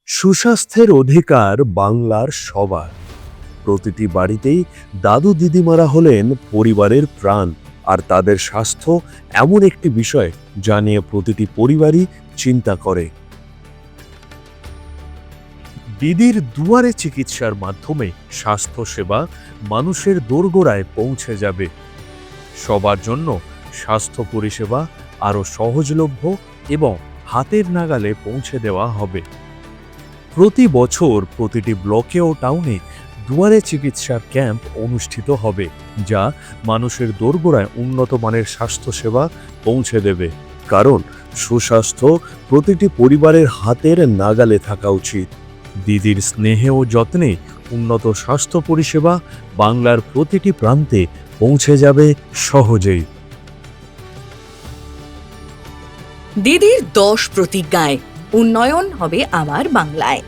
সুস্বাস্থ্যের অধিকার বাংলার সবার। প্রতিটি বাড়িতেই দাদু দিদিমারা হলেন পরিবারের প্রাণ, আর তাদের স্বাস্থ্য এমন একটি বিষয় যা নিয়ে প্রতিটি পরিবারই চিন্তা করে। দিদির দুয়ারে চিকিৎসার মাধ্যমে স্বাস্থ্যসেবা মানুষের দোরগোড়ায় পৌঁছে যাবে। সবার জন্য স্বাস্থ্য পরিষেবা আরও সহজলভ্য এবং হাতের নাগালে পৌঁছে দেওয়া হবে। প্রতি বছর প্রতিটি ব্লকে ও টাউনে দুয়ারে চিকিৎসার ক্যাম্প অনুষ্ঠিত হবে, যা মানুষের দোরগোড়ায় উন্নত মানের স্বাস্থ্যসেবা পৌঁছে দেবে। কারণ সুস্বাস্থ্য প্রতিটি পরিবারের হাতের নাগালে থাকা উচিত। দিদির স্নেহে ও যত্নে উন্নত স্বাস্থ্য পরিষেবা বাংলার প্রতিটি প্রান্তে পৌঁছে যাবে সহজেই। দিদির 10 প্রতিজ্ঞায় উন্নয়ন হবে আমার বাংলায়।